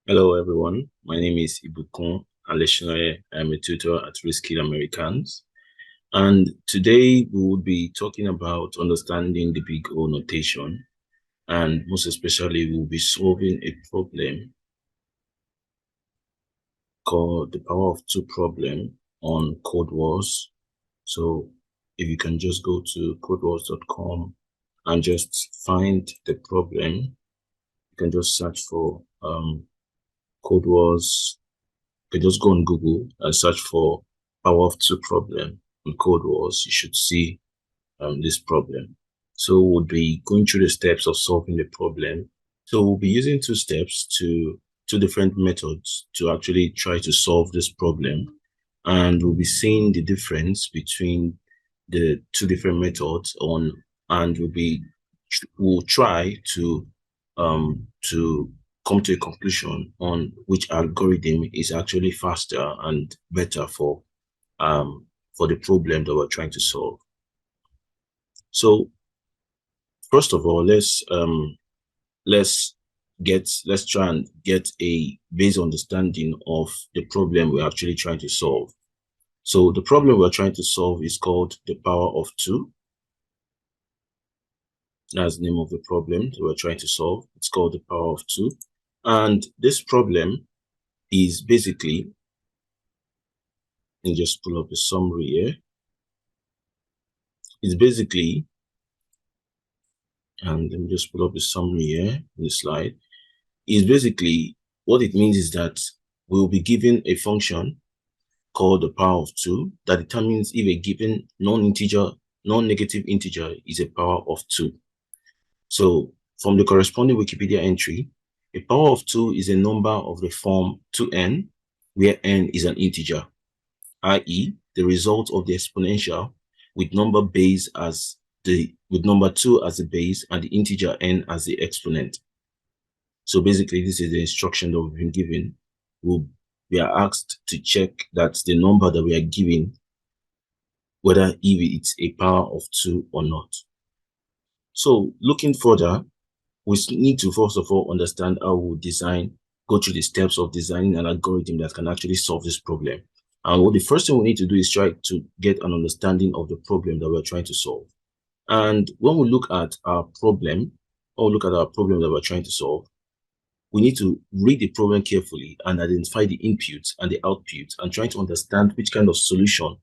Hello, everyone. My name is Ibukun Aleshinoye. I'm a tutor at Reskill Americans. And today we will be talking about understanding the Big O notation. And most especially, we'll be solving a problem called the power of two problem on CodeWars. So if you can just go to codewars.com and just find the problem, you can just search for CodeWars. You can just go on Google and search for power of two problem on CodeWars. You should see this problem. So we'll be going through the steps of solving the problem. So we'll be using two different methods to actually try to solve this problem. And we'll be seeing the difference between the two different methods and we'll try to come to a conclusion on which algorithm is actually faster and better for the problem that we're trying to solve. So first of all, let's try and get a base understanding of the problem we're actually trying to solve. So the problem we're trying to solve is called the power of two. That's the name of the problem that we're trying to solve. It's called the power of two. And this problem is basically, let me just pull up the summary here. It's basically, and let me just pull up the summary here in the slide. Is basically what it means is that we'll be given a function called the power of two that determines if a given non-negative integer is a power of two. So from the corresponding Wikipedia entry, a power of two is a number of the form 2n, where n is an integer, i.e., the result of the exponential with number 2 as the base and the integer n as the exponent. So basically, this is the instruction that we've been given. We are asked to check that the number that we are given, whether it's a power of two or not. So looking further, we need to first of all understand how we'll go through the steps of designing an algorithm that can actually solve this problem. And what the first thing we need to do is try to get an understanding of the problem that we're trying to solve. And when we look at our problem, that we're trying to solve, we need to read the problem carefully and identify the inputs and the outputs and try to understand which kind of solution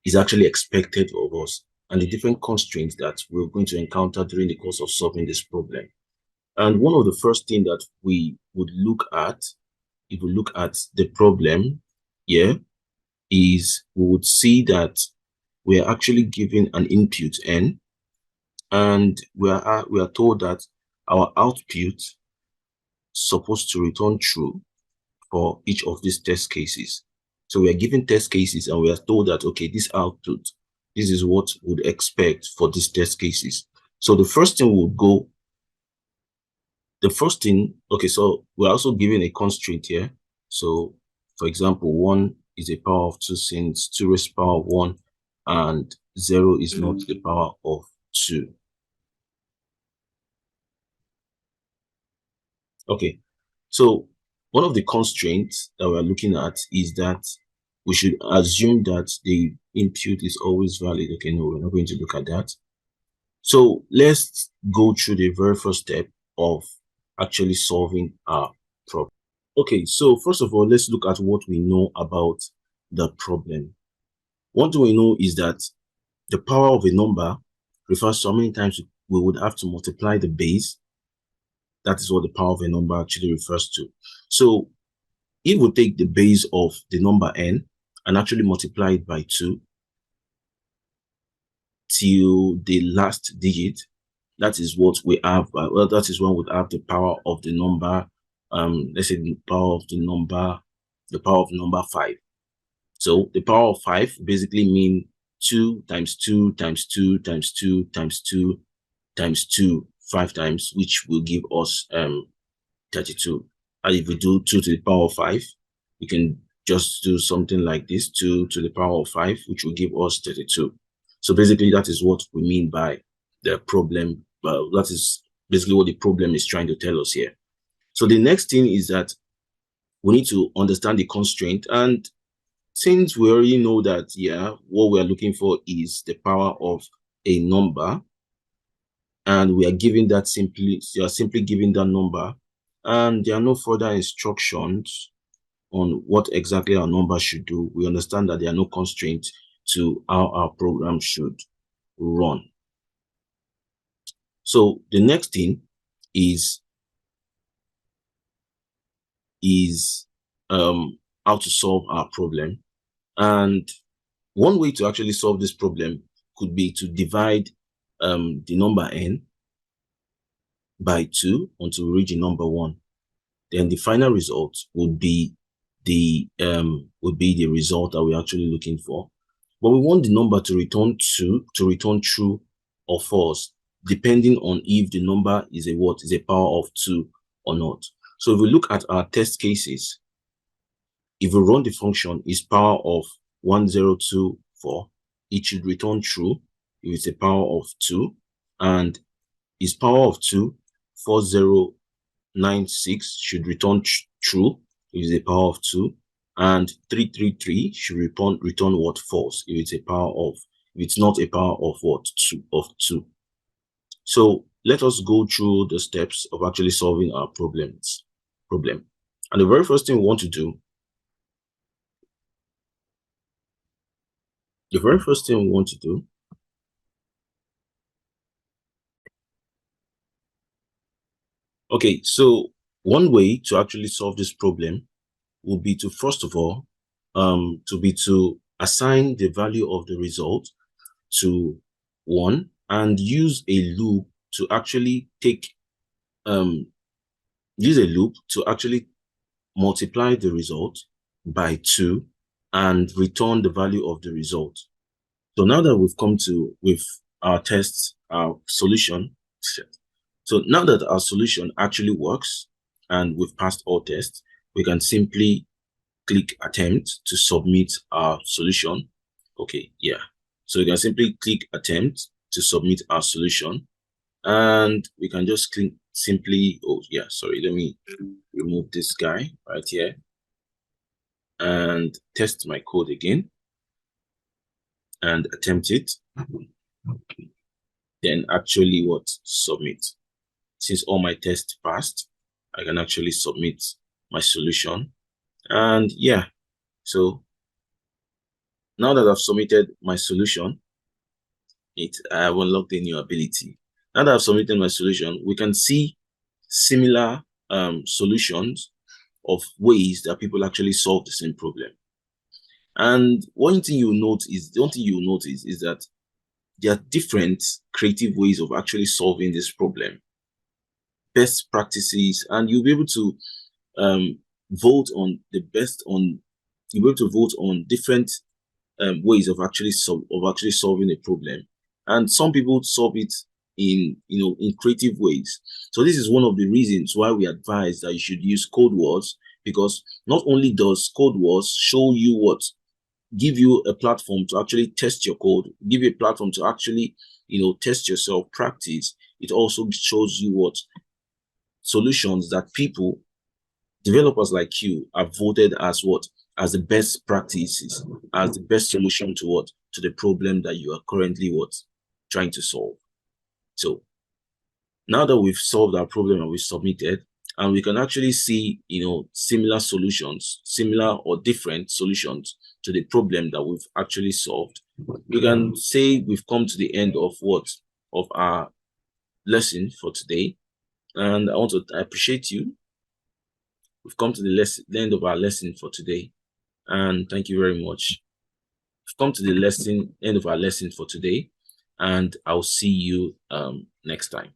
is actually expected of us and the different constraints that we're going to encounter during the course of solving this problem. And one of the first things that we would look at, if we look at the problem here, is we would see that we are actually given an input n, and we are told that our output supposed to return true for each of these test cases. So we are given test cases and we are told that, okay, this output, this is what we'd expect for these test cases. So the first thing okay, so we're also given a constraint here. So for example, 1 is a power of 2 since 2 raised to the power of 1 and 0 is not the power of 2. Okay, so one of the constraints that we're looking at is that we should assume that the input is always valid. Okay, no, we're not going to look at that. So let's go through the very first step of actually solving our problem. Okay, so first of all, let's look at what we know about the problem. One thing we know is that the power of a number refers to how many times we would have to multiply the base. That is what the power of a number actually refers to. So if we take the base of the number n and actually multiply it by 2 till the last digit, that is what we have. Well, that is when we have the power of the number. Let's say the power of number 5. So the power of 5 basically mean 2 times 2 times 2 times 2 times 2 times 2 5 times, which will give us 32. And if we do 2 to the power of 5, we can just do something like this, 2 to the power of 5, which will give us 32. So basically, that is what we mean by the problem. That is basically what the problem is trying to tell us here. So the next thing is that we need to understand the constraint. And since we already know that, yeah, what we are looking for is the power of a number, and we are giving that simply, you are simply giving that number, and there are no further instructions on what exactly our number should do. We understand that there are no constraints to how our program should run. So the next thing is how to solve our problem. And one way to actually solve this problem could be to divide the number n by 2 until we reach the number 1. Then the final result would be the result that we're actually looking for. But we want the number to return true or false, depending on if the number is a power of 2 or not. So if we look at our test cases, if we run the function is power of 1024, it should return true if it's a power of 2, and is power of 2, 4096 should return true if it's a power of 2, and 333 should return what? False if it's a power of, if it's not a power of what? 2. So let us go through the steps of actually solving our problem. And the very first thing we want to do, okay, so one way to actually solve this problem would be to, first of all, to assign the value of the result to 1 and use a loop to actually multiply the result by 2 and return the value of the result. So now that we've come to with our test, our solution set. So now that our solution actually works and we've passed all tests, we can simply click attempt to submit our solution. Okay, yeah. So we can simply click attempt to submit our solution, and we can just click simply, oh yeah, sorry, let me remove this guy right here and test my code again and attempt it. Then actually submit. Since all my tests passed, I can actually submit my solution. And yeah, so now that I've submitted my solution, I have unlocked a new ability. Now that I've submitted my solution, we can see similar solutions of ways that people actually solve the same problem. And one thing you'll notice is that there are different creative ways of actually solving this problem, best practices, and you'll be able to vote on the best you'll be able to vote on different ways of actually solving a problem. And some people solve it in creative ways. So this is one of the reasons why we advise that you should use Codewars, because not only does Codewars show you give you a platform to actually test your code, give you a platform to actually test yourself, practice. It also shows you solutions that developers like you have voted as as the best practices, as the best solution to the problem that you are currently trying to solve. So now that we've solved our problem and we submitted, and we can actually see similar solutions, similar or different solutions to the problem that we've actually solved, we can say we've come to the end of our lesson for today. And I appreciate you. We've come to the end of our lesson for today, and thank you very much. We've come to the end of our lesson for today, and I'll see you next time.